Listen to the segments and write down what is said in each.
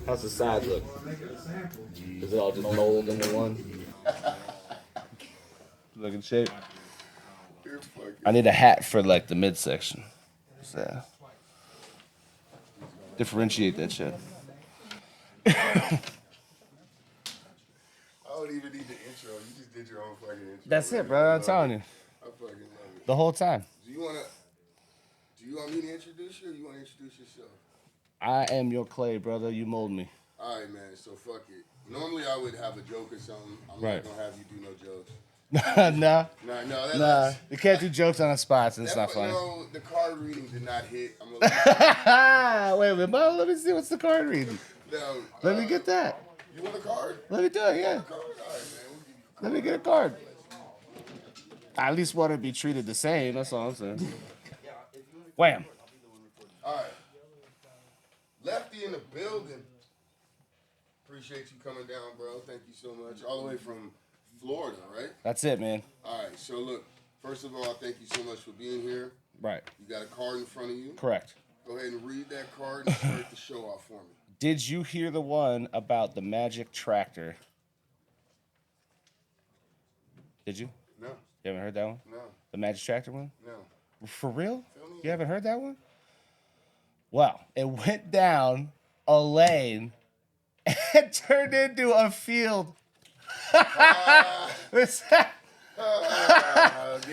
How's the side look? Is it all just mold in the one? Look in shape. I need a hat for like the midsection. So differentiate that shit. I don't even need the intro. You just did your own fucking intro. That's it, bro. I'm telling you. I fucking love it. The whole time. Do you want me to introduce you, or you want to introduce yourself? I am your clay, brother. You mold me. All right, man. So fuck it. Normally I would have a joke or something. I'm not gonna have you do no jokes. Nah. Nah. You can't do jokes on the spots, and it's not funny. No, the card reading did not hit. I'm Wait a minute, Bo, let me see what's the card reading. No, Let me get that. You want a card? Let me do it, yeah. All right, man. We'll give you a card. Let me get a card. I at least want to be treated the same. That's all I'm saying. Wham. All right. Lefty in the building. Appreciate you coming down, bro. Thank you so much. All the way from Florida, right? That's it, man. All right. So, look, first of all, thank you so much for being here. Right. You got a card in front of you. Correct. Go ahead and read that card and start the show off for me. Did you hear the one about the magic tractor? Did you? No. You haven't heard that one? No. The magic tractor one? No. For real? You haven't heard that one? Well, it went down a lane and turned into a field. Give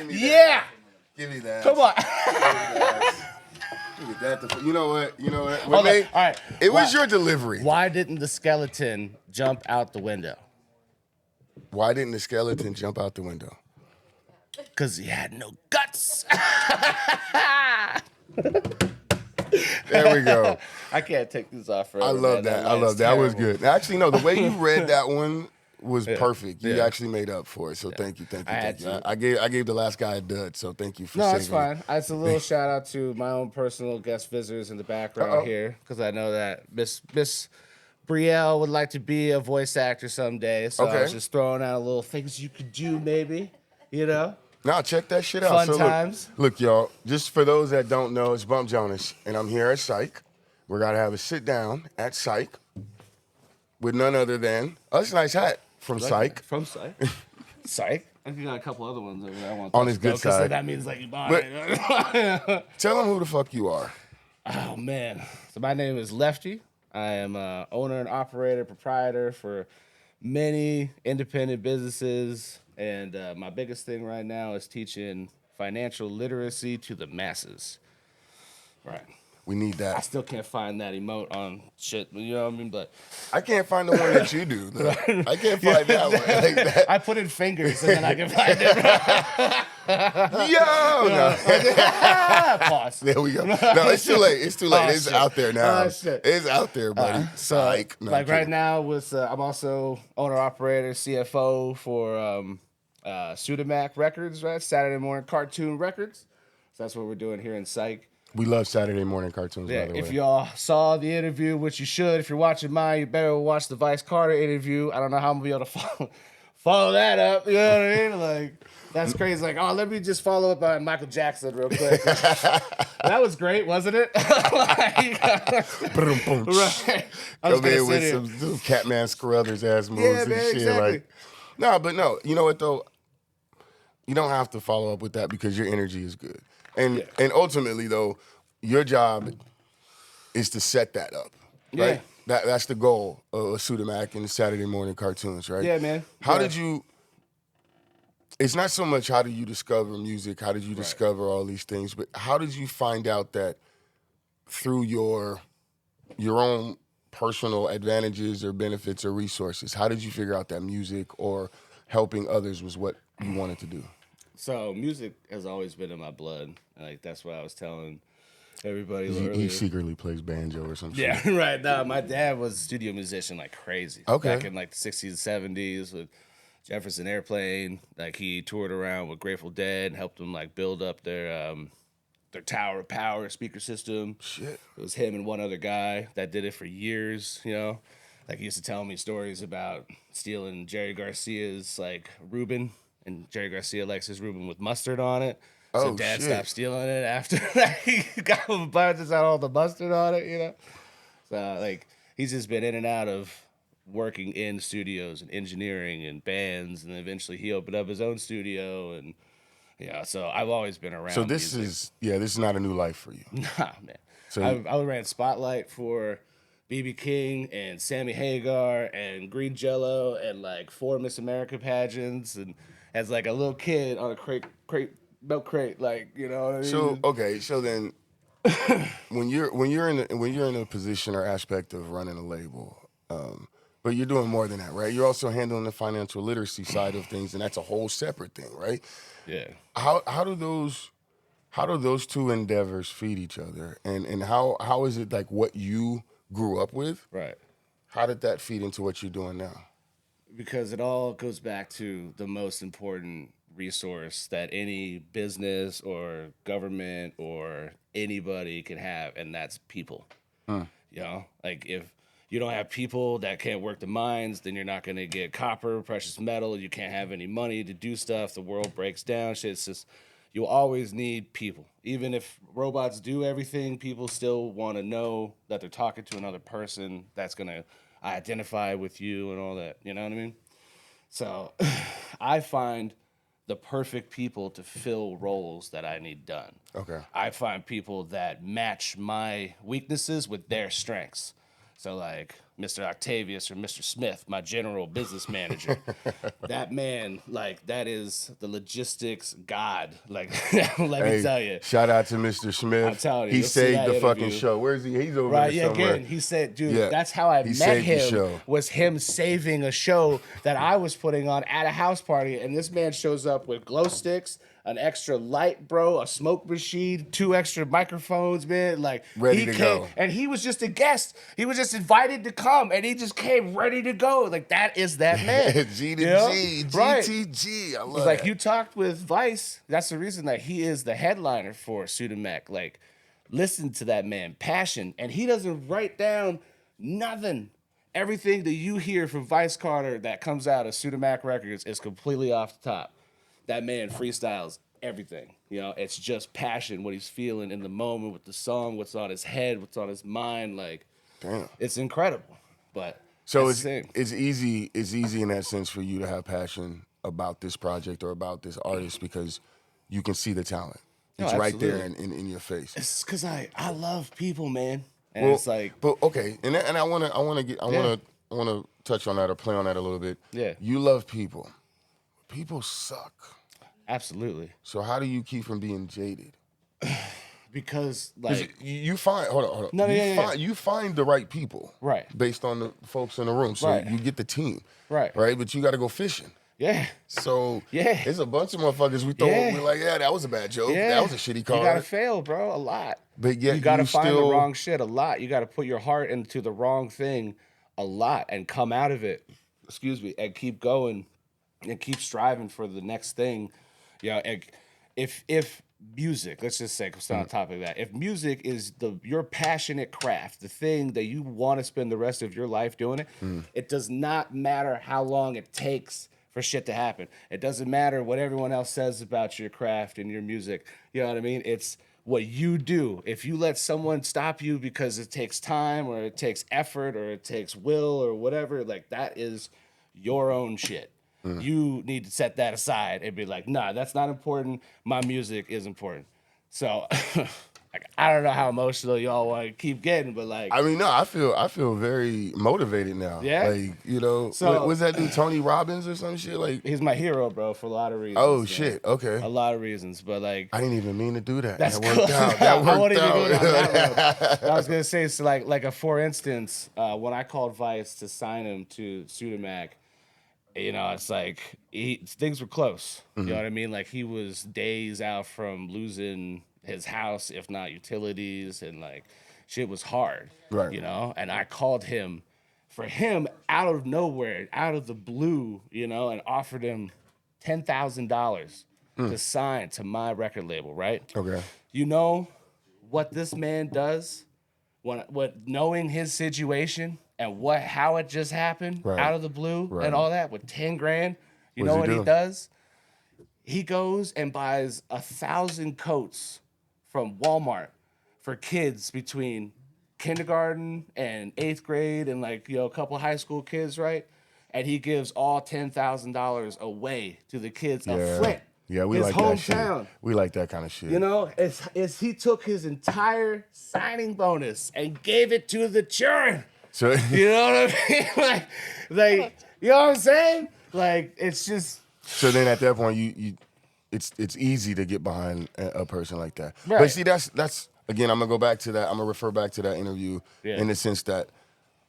me Yeah. that. Give me that. Come on. Give me that. You know what? All right. It was your delivery. Why didn't the skeleton jump out the window? Why didn't the skeleton jump out the window? Because he had no guts. There we go. I can't take this off forever. I love that. That was good. Actually, no, the way you read that one was perfect. You actually made up for it. So thank you. I gave the last guy a dud, so thank you for saying that. No, it's fine. It's a little shout out to my own personal guest visitors in the background here, because I know that Miss Brielle would like to be a voice actor someday. So I was just throwing out a little things you could do, maybe, you know? Now check that shit out. Fun times. Look, y'all, just for those that don't know, it's Bump Jonas, and I'm here at Syke. We're going to have a sit-down at Syke with none other than, that's a nice hat from Syke. From Syke? Syke? I think I got a couple other ones over there I want on his good side. So that means like you bought it. Tell them who the fuck you are. Oh, man. So my name is Lefty. I am owner and operator, proprietor for many independent businesses. And my biggest thing right now is teaching financial literacy to the masses. Right. We need that. I still can't find that emote on shit, you know what I mean? But I can't find the one that you do. I can't find that one like that. I put in fingers and then I can find it. No. Pause. There we go. No, it's too late. It's too late. It's out there now. It's out there, buddy. Psych. No, like right now, I'm also owner-operator, CFO for Sudamac Records, right? Saturday Morning Cartoon Records. So that's what we're doing here in Syke. We love Saturday morning cartoons, Yeah, by the way. if y'all saw the interview, which you should, if you're watching mine, you better watch the Vice Carter interview. I don't know how I'm going to be able to follow that up. You know what I mean? Like, that's crazy. Like, oh, let me just follow up on Michael Jackson real quick. That was great, wasn't it? Right. Come in with some Catman Scruthers ass moves and shit. Exactly. Like, no. You know what, though? You don't have to follow up with that because your energy is good. And ultimately, though, your job is to set that up, right? Yeah. That's the goal of Sudamac and the Saturday morning cartoons, right? Yeah, man. How did you? It's not so much how did you discover music, how did you discover all these things, but how did you find out that through your own personal advantages or benefits or resources, how did you figure out that music or helping others was what you wanted to do? So music has always been in my blood. Like that's what I was telling everybody earlier. He secretly plays banjo or something. Yeah, right. No, my dad was a studio musician like crazy. Okay. Back in like the 60s and 70s with Jefferson Airplane. Like he toured around with Grateful Dead, helped them like build up their Tower of Power speaker system. Shit. It was him and one other guy that did it for years, you know. Like he used to tell me stories about stealing Jerry Garcia's like Reuben. And Jerry Garcia likes his Reuben with mustard on it. So Oh, Dad shit. stopped stealing it after he got a bunch that had all the mustard on it, you know. So like he's just been in and out of working in studios and engineering and bands, and eventually he opened up his own studio, and yeah. So I've always been around. So this music. this is not a new life for you. Nah, man. So I ran Spotlight for BB King and Sammy Hagar and Green Jello and like 4 Miss America pageants, and as like a little kid on a milk crate, like, you know what I mean? So okay, so then when you're in a position or aspect of running a label, but you're doing more than that, right? You're also handling the financial literacy side of things, and that's a whole separate thing, right? Yeah. How do those two endeavors feed each other, and how is it like what you grew up with? Right. How did that feed into what you're doing now? Because it all goes back to the most important resource that any business or government or anybody can have, and that's people. You know, like if you don't have people that can't work the mines, then you're not going to get copper, precious metal. You can't have any money to do stuff. The world breaks down. Shit's just, you'll always need people. Even if robots do everything, people still want to know that they're talking to another person that's going to identify with you and all that. You know what I mean? So I find the perfect people to fill roles that I need done. Okay. I find people that match my weaknesses with their strengths. So like Mr. Octavius or Mr. Smith, my general business manager, that man, like that is the logistics god. Like, let me tell you. Shout out to Mr. Smith. I'm telling you, he you'll see saved that the fucking interview. show. Where is he? He's over Right, there yeah, somewhere. again, he said, dude, Yeah, that's how I he met saved the him, show. was him saving a show that I was putting on at a house party, and this man shows up with glow sticks, an extra light, bro, a smoke machine, 2 extra microphones, man, like, Ready he to came, go. and he was just a guest. He was just invited to come, and he just came ready to go. Like, that is that man. G to You know? G, Right. GTG. I love It's like that. you talked with Vice. That's the reason that he is the headliner for Sudamek. Like, listen to that man, passion, and he doesn't write down nothing. Everything that you hear from Vice Carter that comes out of Sudamek Records is completely off the top. That man freestyles everything. You know, it's just passion, what he's feeling in the moment with the song, what's on his head, what's on his mind. Like, Damn. it's incredible. But So that's the thing. it's easy in that sense for you to have passion about this project or about this artist because you can see the talent. No, It's right there absolutely. in your face. It's because I love people, man. And Well, it's like, but okay, and I wanna touch on that or play on that a little bit. Yeah. You love people. People suck. absolutely. So how do you keep from being jaded? Because, 'Cause like, you find hold on. No, yeah. You find the right people. Right. Based on the folks in the room. So Right. you get the team. Right. Right? But you gotta go fishing. yeah. So Yeah. there's a bunch of motherfuckers we throw. Yeah. We're like, yeah, that was a bad joke. Yeah. That was a shitty card. You gotta fail, bro, a lot. But yet you gotta you find still- the wrong shit a lot. You gotta put your heart into the wrong thing a lot and come out of it. Excuse me, and keep going and keep striving for the next thing. You know, and if music, let's just say, stay on top of that. If music is your passionate craft, the thing that you want to spend the rest of your life doing it, it does not matter how long it takes for shit to happen. It doesn't matter what everyone else says about your craft and your music. You know what I mean? It's what you do. If you let someone stop you because it takes time or it takes effort or it takes will or whatever, like that is your own shit. You need to set that aside and be like, nah, that's not important. My music is important. So like, I don't know how emotional y'all want to keep getting, but like, I mean, no, I feel very motivated now. Yeah? Like, you know, So- what's that dude, Tony Robbins or some shit? Like, he's my hero, bro, for a lot of reasons. oh man. shit, okay. A lot of reasons, but like, I didn't even mean to do that. that's That worked cool. out. That I worked wouldn't even go down out. that road. I was gonna say, so like for instance, when I called Vice to sign him to Sudamek, you know, it's like things were close. You know what I mean? Like he was days out from losing his house, if not utilities, and like shit was hard. Right. You know, and I called him for him out of nowhere, out of the blue, you know, and offered him $10,000 to sign to my record label, right? Okay. You know what this man does what knowing his situation and how it just happened Right. out of the blue Right. and all that with 10 grand. You What's know he what he do? does? he goes and buys 1,000 coats from Walmart for kids between kindergarten and 8th grade and like, you know, a couple high school kids, right? And he gives all $10,000 away to the kids of Flint. Yeah, we his like hometown. that shit. We like that kind of shit. You know, it's he took his entire signing bonus and gave it to the children. So you know what I mean? like, you know what I'm saying? Like, it's just. So then at that point, it's easy to get behind a person like that. Right. But see, that's again, I'm gonna go back to that. I'm gonna refer back to that interview in the sense that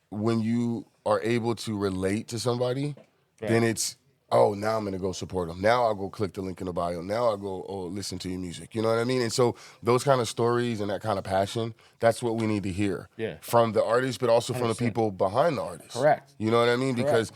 when you are able to relate to somebody, then it's, oh, now I'm gonna go support them. Now I'll go click the link in the bio. Now I'll go, listen to your music. You know what I mean? And so those kind of stories and that kind of passion, that's what we need to hear from the artists, but also 100%. From the people behind the artists. Correct. You know what I mean? Because,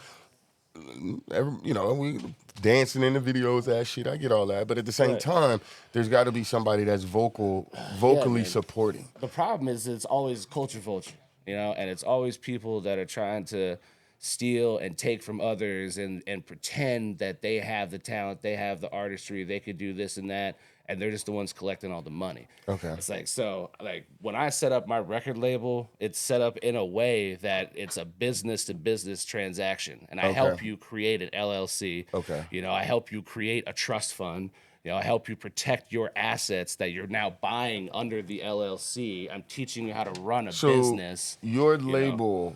you know, we dancing in the videos, that shit, I get all that. But at the same time, there's got to be somebody that's vocally supporting. The problem is it's always culture vulture, you know, and it's always people that are trying to steal and take from others and pretend that they have the talent, they have the artistry, they could do this and that, and they're just the ones collecting all the money. Okay. It's like, so like when I set up my record label, it's set up in a way that it's a business to business transaction. And I help you create an LLC. Okay. You know, I help you create a trust fund. You know, I help you protect your assets that you're now buying under the LLC. I'm teaching you how to run a business. Your label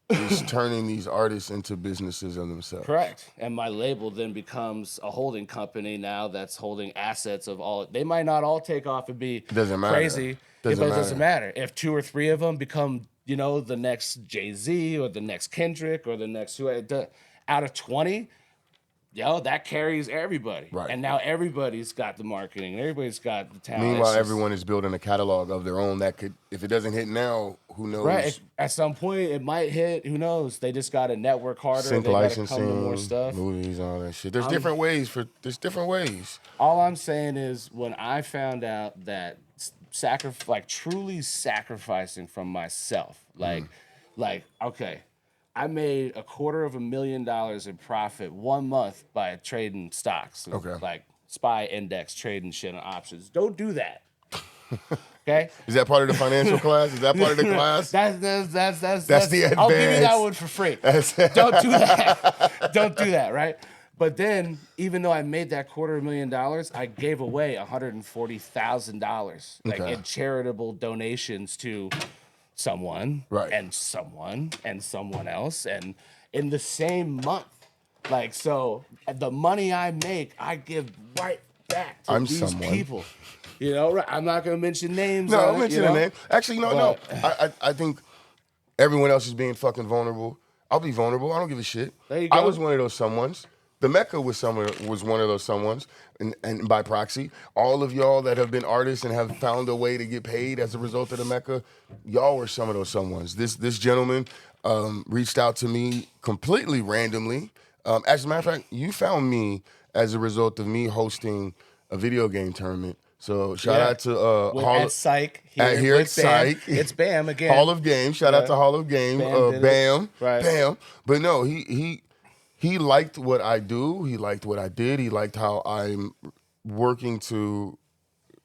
is turning these artists into businesses of themselves. Correct. And my label then becomes a holding company now that's holding assets of all. They might not all take off and be crazy, but it doesn't matter. If 2 or 3 of them become, you know, the next Jay-Z or the next Kendrick or the next out of 20, that carries everybody. Right. And now everybody's got the marketing. Everybody's got the talent. Meanwhile, everyone is building a catalog of their own that could, if it doesn't hit now, who knows? Right. At some point, it might hit. Who knows? They just got to network harder. Sync they licensing, got to come to more stuff. Movies, all that shit. There's different ways. All I'm saying is when I found out that truly sacrificing from myself, okay, I made $250,000 in profit 1 month by trading stocks. Okay. Like SPY index, trading shit on options. Don't do that. Okay. Is that part of the financial class? Is that part of the class? That's the advance. I'll give you that one for free. Don't do that. Don't do that, right? But then, even though I made that $250,000, I gave away $140,000 in charitable donations to someone, and someone, and someone else, and in the same month. Like, so the money I make, I give right back to these people. You know, right? I'm not gonna mention names. No, I'll mention a name. Actually, no. I think everyone else is being fucking vulnerable. I'll be vulnerable. I don't give a shit. There you go. I was one of those someones. The Mecca was one of those someones, and by proxy, all of y'all that have been artists and have found a way to get paid as a result of the Mecca, y'all were some of those someones. This gentleman reached out to me completely randomly. As a matter of fact, you found me as a result of me hosting a video game tournament. So shout out to at Syke here at Syke. It's Bam again. Hall of Game. Shout out to Hall of Game. Bam. Right. Bam. But no, he liked what I do. He liked what I did. He liked how I'm working to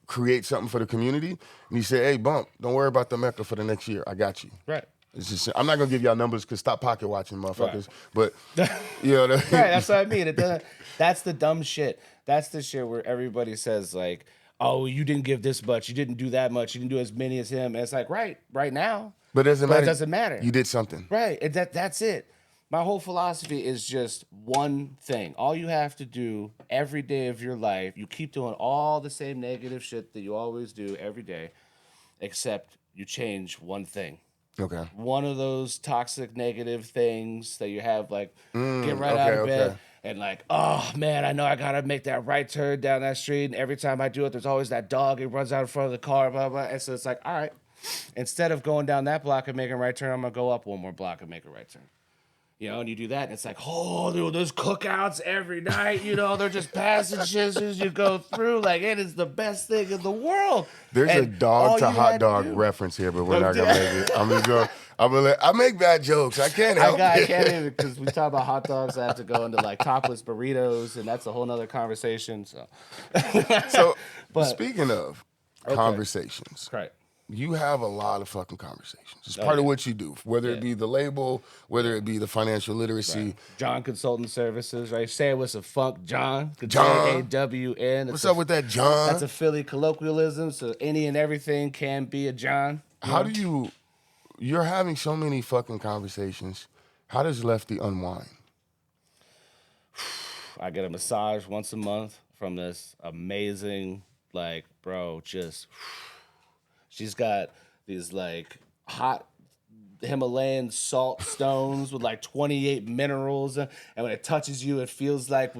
create something for the community. And he said, "Hey, Bump, don't worry about the Mecca for the next year. I got you." Right. It's just, I'm not gonna give y'all numbers because stop pocket watching, motherfuckers. Right. But you know, right? That's what I mean. It doesn't. That's the dumb shit. That's the shit where everybody says like, "Oh, you didn't give this much. You didn't do that much. You didn't do as many as him." And it's like, right now. But it doesn't matter. matter. You did something. Right. That's it. My whole philosophy is just one thing. All you have to do every day of your life, you keep doing all the same negative shit that you always do every day, except you change one thing. Okay. One of those toxic negative things that you have, like, get right out of bed and like, oh, man, I know I got to make that right turn down that street. And every time I do it, there's always that dog. It runs out in front of the car, blah, blah. And so it's like, all right, instead of going down that block and making a right turn, I'm going to go up one more block and make a right turn. You know, and you do that, and it's like, oh, dude, there's cookouts every night. You know, they're just passing shit as you go through. Like, it is the best thing in the world. There's a dog to hot dog reference here, but we're not gonna make it. I'm I make bad jokes. I can't help I it. can't even, because we talk about hot dogs. I have to go into like topless burritos, and that's a whole nother conversation. So, So, But- speaking of conversations, right. you have a lot of fucking conversations. It's part of what you do, whether it be the label, whether it be the financial literacy. John Consultant Services, right? Say it with a funk, John. John. J-A-W-N. What's up with that, John? That's a Philly colloquialism, so any and everything can be a John. How do you're having so many fucking conversations. How does Lefty unwind? I get a massage once a month from this amazing, like, bro, she's got these like hot Himalayan salt stones with like 28 minerals, and when it touches you, it feels like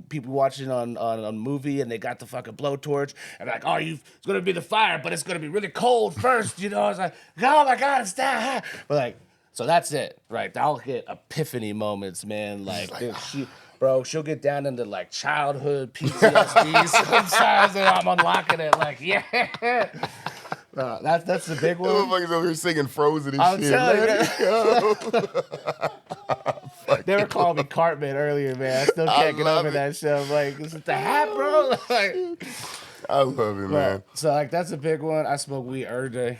people watching on a movie, and they got the fucking blowtorch, and like, oh, it's gonna be the fire, but it's gonna be really cold first, you know? It's like, oh my god, it's that hot. But like, so that's it, right? I'll get epiphany moments, man. Like she'll get down into like childhood PTSD sometimes, and I'm unlocking it. Like, yeah. That's the big one. Motherfuckers over here singing Frozen and shit. Let it go. They were calling me Cartman earlier, man. I still can't get over that shit. I'm like, is it the hat, bro? Like, I love it, man. so like that's a big one. I smoke weed every day.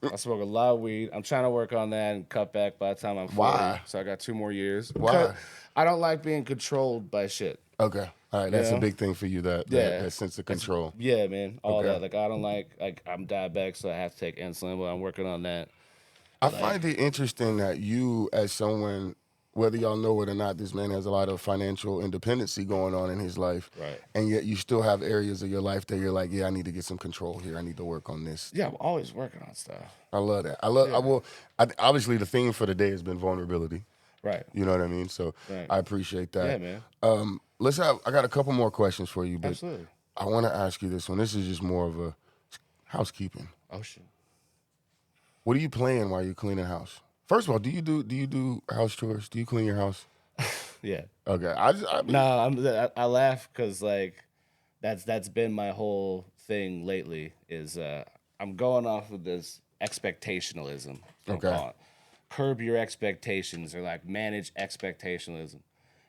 I smoke a lot of weed. I'm trying to work on that and cut back by the time I'm 40. Why? So I got 2 more years. Why? I don't like being controlled by shit. Okay. All right. That's Yeah. a big thing for you, that sense of control. Yeah, man. All Okay. that. Like, I don't like I'm diabetic, so I have to take insulin, but I'm working on that. I find it interesting that you, as someone, whether y'all know it or not, this man has a lot of financial independency going on in his life. Right. And yet you still have areas of your life that you're like, yeah, I need to get some control here. I need to work on this. Yeah, I'm always working on stuff. I love that. Obviously, the theme for the day has been vulnerability. Right. You know what I mean? So Right. I appreciate that. Yeah, man. I got a couple more questions for you, but Absolutely. I want to ask you this one. This is just more of a housekeeping. Oh shit. What are you playing while you're cleaning house? First of all, do you do house chores? Do you clean your house? Yeah. Okay. I laugh because like that's been my whole thing lately. Is I'm going off of this expectationalism. I'm Okay. calling it. Curb your expectations, or like manage expectationalism,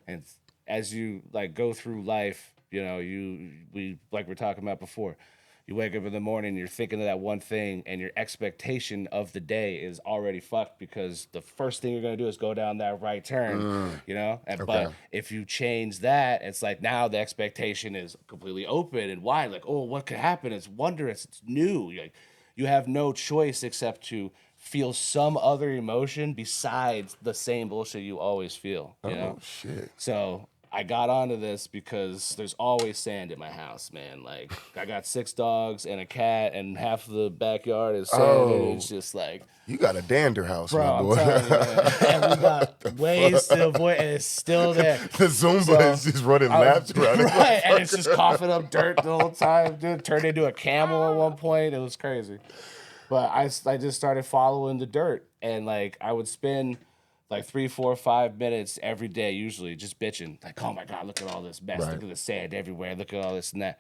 and as you like go through life, you know, we like we're talking about before. You wake up in the morning, you're thinking of that one thing, and your expectation of the day is already fucked because the first thing you're gonna do is go down that right turn, you know. But if you change that, it's like now the expectation is completely open and wide. Like, oh, what could happen? It's wondrous. It's new. You have no choice except to feel some other emotion besides the same bullshit you always feel. You know? Shit. So I got onto this because there's always sand in my house, man. Like, I got 6 dogs and a cat, and half of the backyard is sand. And it's just like, You got a dander house, bro, my I'm boy. telling you, man. And we got ways to avoid, and it's still there. The Zumba is just running laps around it. Right, and it's just coughing up dirt the whole time. Dude, turned into a camel at one point. It was crazy. But I just started following the dirt, and like I would spend like 3, 4, 5 minutes every day, usually just bitching. Like, oh my God, look at all this mess. Right. Look at the sand everywhere. Look at all this and that.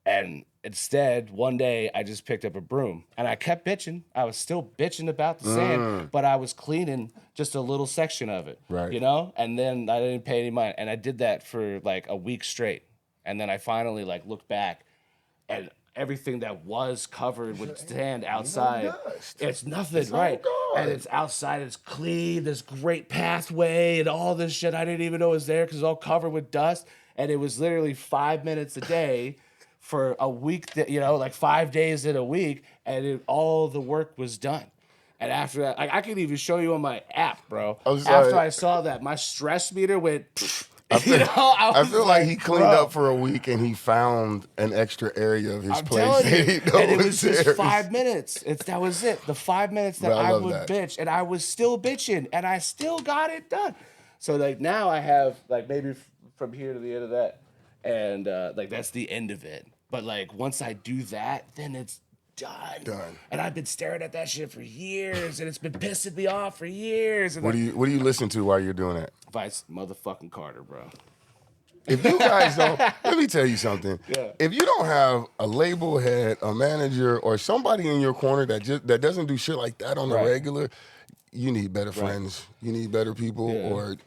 And instead, one day I just picked up a broom and I kept bitching. I was still bitching about the sand, but I was cleaning just a little section of it. Right. You know? And then I didn't pay any mind. And I did that for like a week straight. And then I finally like looked back, and everything that was covered with sand outside, it's nothing, right? And it's outside, it's clean, this great pathway and all this shit I didn't even know was there because it's all covered with dust. And it was literally 5 minutes a day for a week, you know, like 5 days in a week, and all the work was done. And after that, like, I can even show you on my app, bro. After I saw that, my stress meter went. I feel like he cleaned up for a week and he found an extra area of his place. And it was just 5 minutes. That was it. The 5 minutes that I would bitch, and I was still bitching, and I still got it done. So like now I have like maybe from here to the end of that, and like that's the end of it. But like once I do that, then it's done. And I've been staring at that shit for years, and it's been pissing me off for years. And What do you listen to while you're doing that? Vice motherfucking Carter, bro. If you guys don't, let me tell you something. Yeah. If you don't have a label head, a manager, or somebody in your corner that doesn't do shit like that on the regular, you need better friends. You need better people, or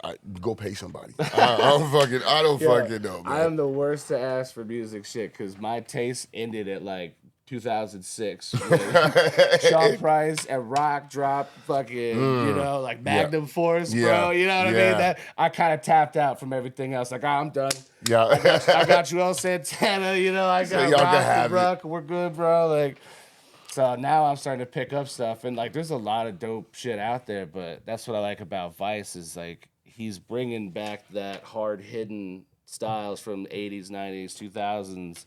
go pay somebody. I don't fucking know, man. I am the worst to ask for music shit because my taste ended at like 2006 with Sean Price and Rock Drop fucking, like Magnum Force, bro. You know what I mean? That I kind of tapped out from everything else. Like, I'm done. Yeah. I got Joel Santana, I got Rock and Bruck. We're good, bro. Like, so now I'm starting to pick up stuff, and like, there's a lot of dope shit out there. But that's what I like about Vice is like he's bringing back that hard hidden styles from the 80s, 90s, 2000s,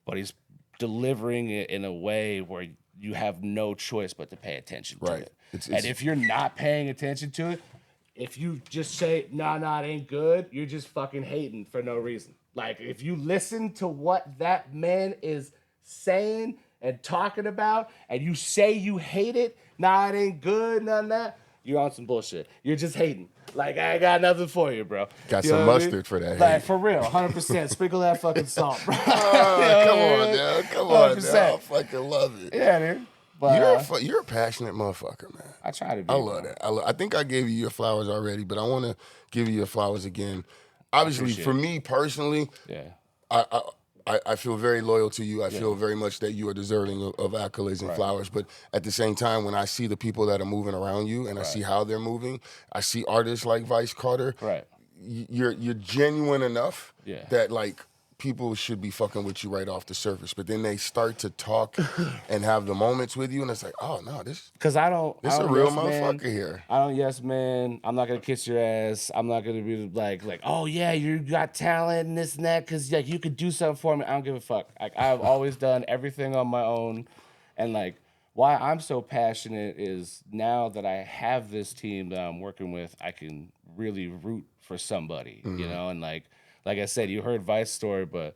but he's delivering it in a way where you have no choice but to pay attention to it. And if you're not paying attention to it, if you just say, nah, it ain't good, you're just fucking hating for no reason. Like, if you listen to what that man is saying and talking about, and you say you hate it, nah, it ain't good, none of that, you're on some bullshit. You're just hating. Like, I ain't got nothing for you, bro. Got some mustard for that. Like, for real, 100%. Sprinkle that fucking salt, bro. Come on, now. Come on, now. I fucking love it. Yeah, dude. But, you're a passionate motherfucker, man. I try to be. I love that. I think I gave you your flowers already, but I want to give you your flowers again. Obviously, for me personally, I feel very loyal to you. I feel very much that you are deserving of accolades and flowers. But at the same time, when I see the people that are moving around you and I see how they're moving, I see artists like Vice Carter. Right. You're genuine enough that like people should be fucking with you right off the surface. But then they start to talk and have the moments with you, and it's like, oh no, this a real motherfucker here. I don't yes man. I'm not gonna kiss your ass. I'm not gonna be like, oh yeah, you got talent and this and that, cause like you could do something for me. I don't give a fuck. Like I've always done everything on my own, and like why I'm so passionate is now that I have this team that I'm working with, I can really root for somebody, and like I said, you heard Vice's story, but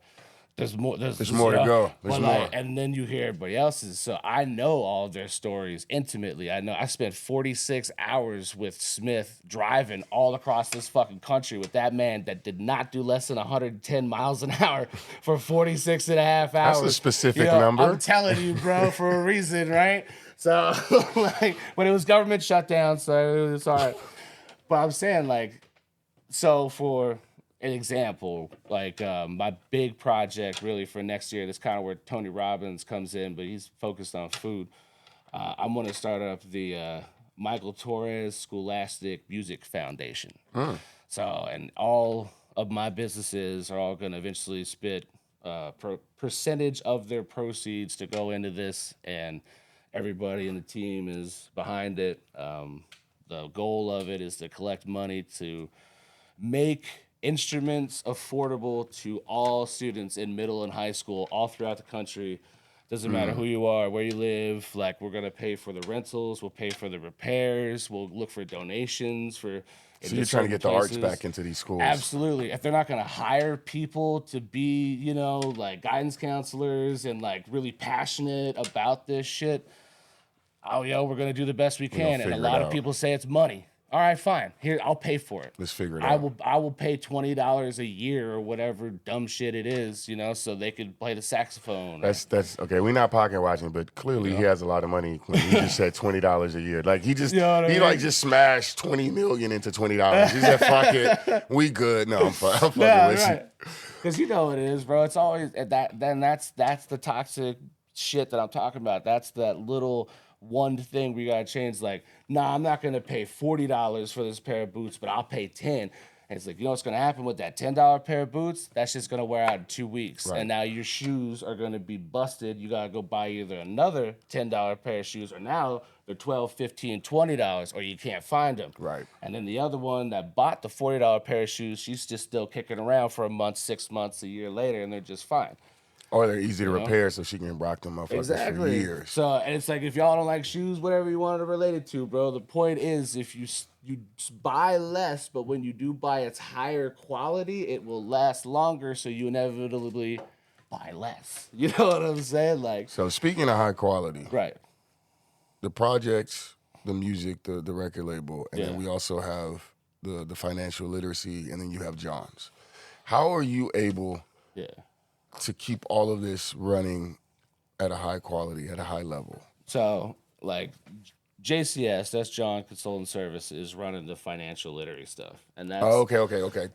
there's more. There's more to go. There's more. Like, and then you hear everybody else's. So I know all their stories intimately. I know I spent 46 hours with Smith driving all across this fucking country with that man that did not do less than 110 miles an hour for 46 and a half hours. That's a specific number. I'm telling you, bro, for a reason, right? So, like, but it was government shutdown, so it's all right. But I'm saying, like, so for an example, like my big project really for next year, that's kind of where Tony Robbins comes in, but he's focused on food. I'm going to start up the Michael Torres Scholastic Music Foundation. So, and all of my businesses are all going to eventually spit percentage of their proceeds to go into this, and everybody in the team is behind it. The goal of it is to collect money to make instruments affordable to all students in middle and high school all throughout the country. Doesn't matter who you are, where you live. Like, we're going to pay for the rentals. We'll pay for the repairs. We'll look for donations for. So you're trying to get the arts back into these schools. Absolutely. If they're not going to hire people to be, like guidance counselors and like really passionate about this shit, we're going to do the best we can. And a lot of people say it's money. All right, fine. Here, I'll pay for it. Let's figure it out. I will pay $20 a year or whatever dumb shit it is, so they could play the saxophone. That's okay. We're not pocket watching, but clearly he has a lot of money when he just said $20 a year. Like he just just smashed $20 million into $20. He said, "Fuck it, we good." No, I'm fucking with you. Because you know what it is, bro. It's always that. Then that's the toxic shit that I'm talking about. That's that little one thing we gotta change. Like, nah, I'm not gonna pay $40 for this pair of boots, but I'll pay $10. And it's like, what's gonna happen with that $10 pair of boots? That's just gonna wear out in 2 weeks, and now your shoes are gonna be busted. You gotta go buy either another $10 pair of shoes, or now they're $12, $15, $20, or you can't find them. Right. And then the other one that bought the $40 pair of shoes, she's just still kicking around for a month, 6 months, a year later, and they're just fine. Or they're easy to repair, so she can rock them motherfuckers for years. So, and it's like, if y'all don't like shoes, whatever you want to relate it to, bro. The point is, if you buy less, but when you do buy its higher quality, it will last longer, so you inevitably buy less. You know what I'm saying? Like, so speaking of high quality, right? The projects, the music, the record label, and then we also have the financial literacy, and then you have John's. How are you able? To keep all of this running at a high quality, at a high level? So, like, JCS, that's John Consulting Service, is running the financial literacy stuff, and that's Oh, okay.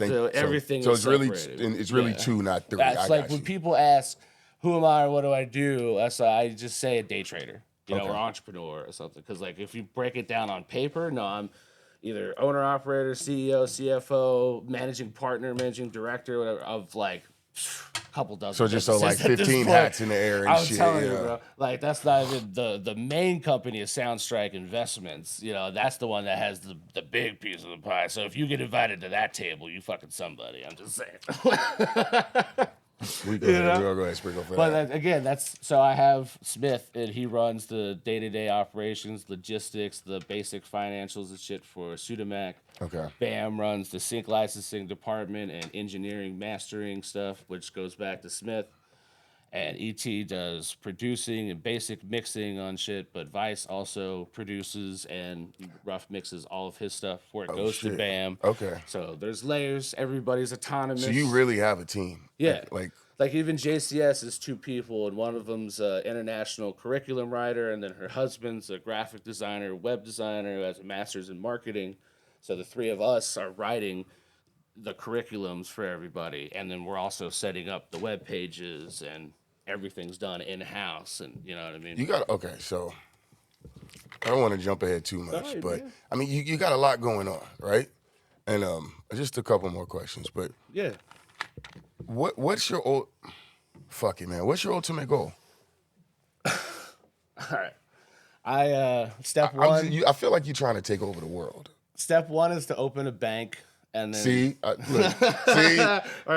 so everything so is it's really separated. it's really two, not three. That's I like got when you. people ask, "Who am I? Or what do I do?" That's why I just say a day trader, or Okay. entrepreneur or something. Because like if you break it down on paper, no, I'm either owner, operator, CEO, CFO, managing partner, managing director, whatever of like a couple dozen. So just so like businesses at this 15 point. hats in the air and I'm shit. telling you, Yeah. bro. Like that's not even the main company is Soundstrike Investments. That's the one that has the big piece of the pie. So if you get invited to that table, you fucking somebody. I'm just saying. We go ahead, Sprinkle for that. But again, so I have Smith, and he runs the day-to-day operations, logistics, the basic financials and shit for Sudamac. Okay. Bam runs the sync licensing department and engineering mastering stuff, which goes back to Smith. And ET does producing and basic mixing on shit, but Vice also produces and rough mixes all of his stuff before it goes to Bam. Okay. So there's layers. Everybody's autonomous. So you really have a team. Yeah. Like even JCS is two people, and one of them's an international curriculum writer, and then her husband's a graphic designer, web designer who has a master's in marketing. So the three of us are writing the curriculums for everybody, and then we're also setting up the web pages, and everything's done in-house, and you know what I mean? okay, so I don't want to jump ahead too much, Sorry, but man. I mean you got a lot going on, right? And just a couple more questions, but Yeah. what's your fuck it, man. What's your ultimate goal? All right. Step one. I feel like you're trying to take over the world. Step one is to open a bank, and then See, or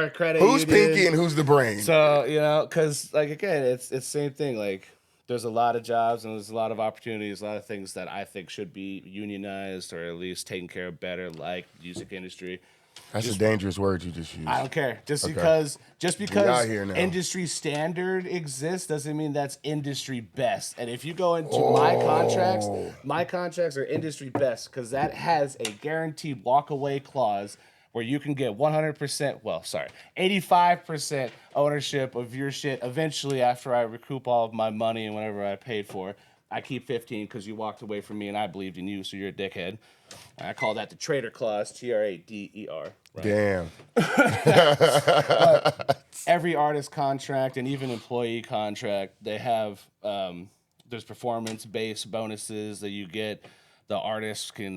a credit who's union. Pinky and who's the brain? So because like again, it's the same thing. Like there's a lot of jobs and there's a lot of opportunities, a lot of things that I think should be unionized or at least taken care of better, like the music industry. That's a dangerous word you just used. I don't care. Just Okay. because out here now. industry standard exists doesn't mean that's industry best. And if you go into my contracts are industry best because that has a guaranteed walk-away clause where you can get 85% ownership of your shit eventually after I recoup all of my money and whatever I paid for. I keep 15 because you walked away from me and I believed in you, so you're a dickhead. I call that the trader clause, TRADER. Right? Damn. But every artist contract and even employee contract, they have there's performance-based bonuses that you get. The artists can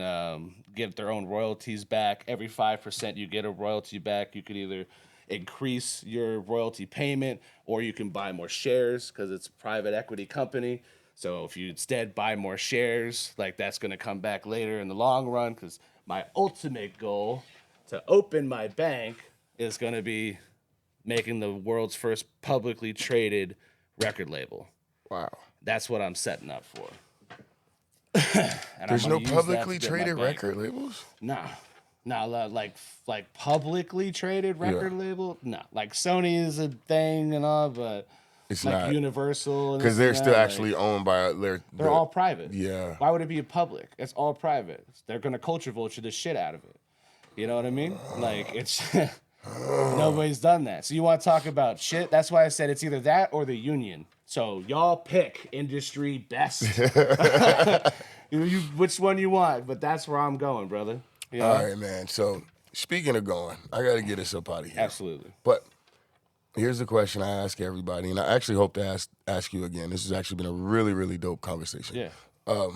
get their own royalties back. Every 5% you get a royalty back. You could either increase your royalty payment or you can buy more shares because it's a private equity company. So if you instead buy more shares, like that's going to come back later in the long run because my ultimate goal to open my bank is going to be making the world's first publicly traded record label. Wow. That's what I'm setting up for. There's no publicly traded record labels? Nah, like publicly traded record label? No, like Sony is a thing and all, but it's like not Universal because they're still actually owned by they're all private. Yeah. Why would it be a public? It's all private. They're gonna culture vulture the shit out of it. You know what I mean? Like it's nobody's done that. So you want to talk about shit? That's why I said it's either that or the union. So y'all pick industry best. Which one you want? But that's where I'm going, brother. You know? All right, man. So speaking of going, I got to get us up out of here. Absolutely. But here's the question I ask everybody, and I actually hope to ask you again. This has actually been a really, really dope conversation. Yeah.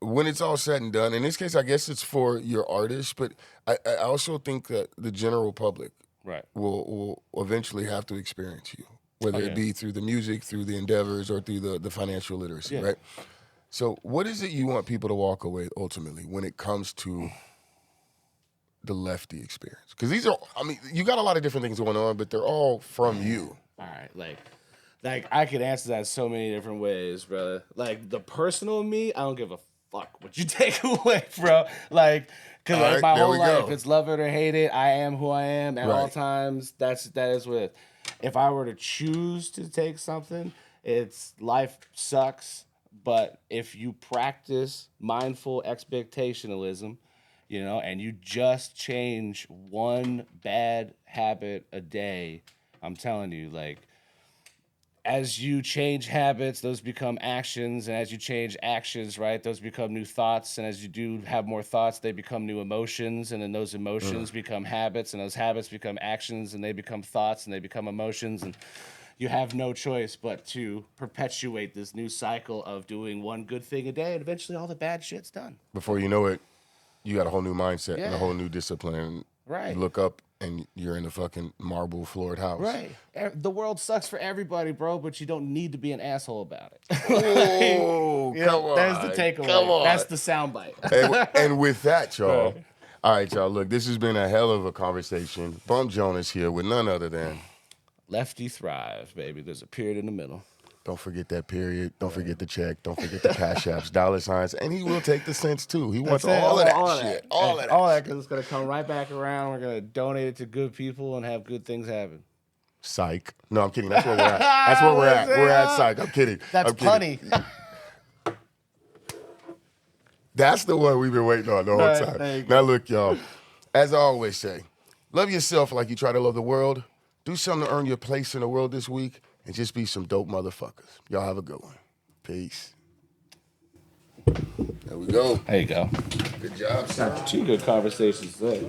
When it's all said and done, in this case, I guess it's for your artists, but I also think that the general public will eventually have to experience you, whether it be through the music, through the endeavors, or through the financial literacy, right? So what is it you want people to walk away ultimately when it comes to the Lefty experience? Because these are, I mean, you got a lot of different things going on, but they're all from you. All right, like I could answer that so many different ways, brother. Like the personal me, I don't give a fuck what you take away, bro. Like, because my whole life, it's love it or hate it. I am who I am at all times. That is what it is. If I were to choose to take something, it's life sucks. But if you practice mindful expectationalism, you know, and you just change one bad habit a day, I'm telling you, like, as you change habits, those become actions, and as you change actions, right, those become new thoughts, and as you do have more thoughts, they become new emotions, and then those emotions become habits, and those habits become actions, and they become thoughts, and they become emotions, and you have no choice but to perpetuate this new cycle of doing one good thing a day, and eventually all the bad shit's done. Before you know it, you got a whole new mindset and a Yeah. whole new discipline. Right. You look up and you're in a fucking marble floored house. Right. The world sucks for everybody, bro, but you don't need to be an asshole about it. Oh, come on. There's the takeaway. Come on. That's the soundbite. And with that, y'all. All right, y'all. Look, this has been a hell of a conversation. Bump Jonas here with none other than Lefty thrive, baby. There's a period in the middle. Don't forget that period. Don't forget the check. Don't forget the cash apps, dollar signs, and he will take the cents too. He wants all of that shit. All of that. All that, because it's going to come right back around. We're going to donate it to good people and have good things happen. Syke. No, I'm kidding. That's where we're at. That's where we're at. We're at Syke. I'm kidding. That's punny. That's the one we've been waiting on the whole time. Now look, y'all. As I always say, love yourself like you try to love the world. Do something to earn your place in the world this week. And just be some dope motherfuckers. Y'all have a good one. Peace. There we go. There you go. Good job, sir. 2 good conversations today.